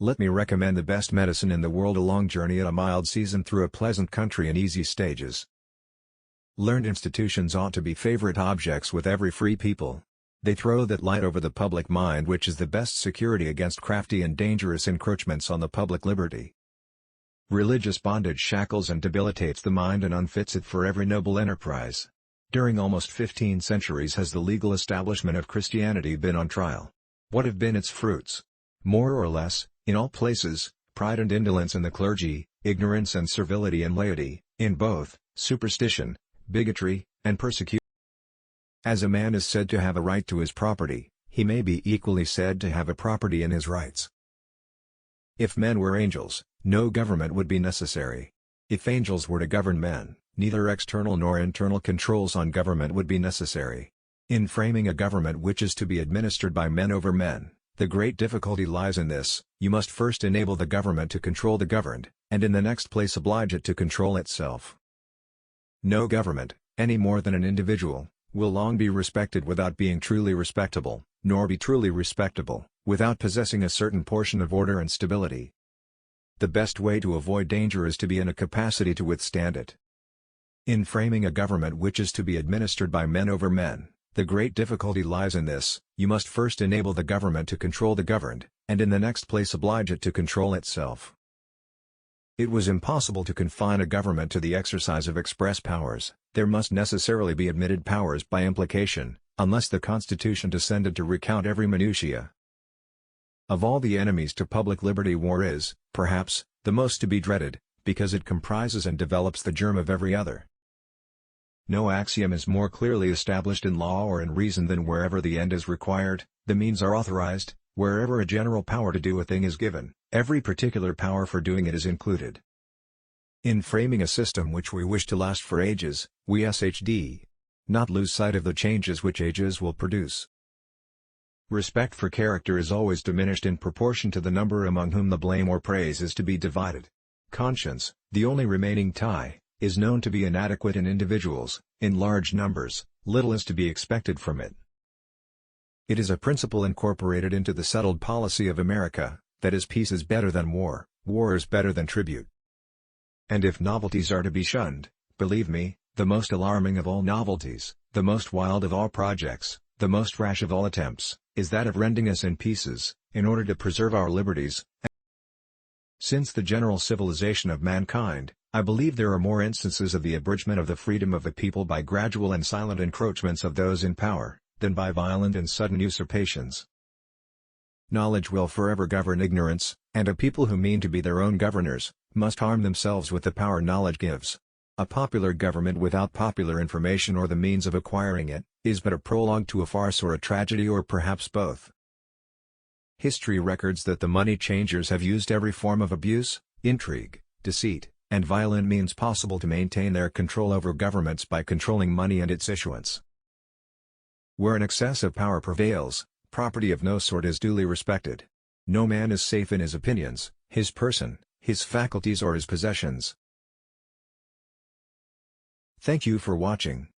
Let me recommend the best medicine in the world: a long journey at a mild season through a pleasant country in easy stages. Learned institutions ought to be favorite objects with every free people. They throw that light over the public mind which is the best security against crafty and dangerous encroachments on the public liberty. Religious bondage shackles and debilitates the mind and unfits it for every noble enterprise. During almost 15 centuries has the legal establishment of Christianity been on trial. What have been its fruits? More or less, in all places, pride and indolence in the clergy, ignorance and servility in laity, in both, superstition, bigotry, and persecution. As a man is said to have a right to his property, he may be equally said to have a property in his rights. If men were angels, no government would be necessary. If angels were to govern men, neither external nor internal controls on government would be necessary. In framing a government which is to be administered by men over men, the great difficulty lies in this: you must first enable the government to control the governed, and in the next place oblige it to control itself. No government, any more than an individual, will long be respected without being truly respectable, nor be truly respectable, without possessing a certain portion of order and stability. The best way to avoid danger is to be in a capacity to withstand it. In framing a government which is to be administered by men over men, the great difficulty lies in this: you must first enable the government to control the governed, and in the next place oblige it to control itself. It was impossible to confine a government to the exercise of express powers. There must necessarily be admitted powers by implication, unless the Constitution descended to recount every minutiae. Of all the enemies to public liberty, war is, perhaps, the most to be dreaded, because it comprises and develops the germ of every other. No axiom is more clearly established in law or in reason than wherever the end is required, the means are authorized; wherever a general power to do a thing is given, every particular power for doing it is included. In framing a system which we wish to last for ages, we should not lose sight of the changes which ages will produce. Respect for character is always diminished in proportion to the number among whom the blame or praise is to be divided. Conscience, the only remaining tie, is known to be inadequate in individuals; in large numbers, little is to be expected from it. It is a principle incorporated into the settled policy of America, that is, peace is better than war, war is better than tribute. And if novelties are to be shunned, believe me, the most alarming of all novelties, the most wild of all projects, the most rash of all attempts, is that of rending us in pieces, in order to preserve our liberties. Since the general civilization of mankind, I believe there are more instances of the abridgment of the freedom of the people by gradual and silent encroachments of those in power, than by violent and sudden usurpations. Knowledge will forever govern ignorance, and a people who mean to be their own governors, must arm themselves with the power knowledge gives. A popular government without popular information or the means of acquiring it, is but a prologue to a farce or a tragedy, or perhaps both. History records that the money changers have used every form of abuse, intrigue, deceit, and violent means possible to maintain their control over governments by controlling money and its issuance. Where an excess of power prevails, property of no sort is duly respected. No man is safe in his opinions, his person, his faculties, or his possessions. Thank you for watching.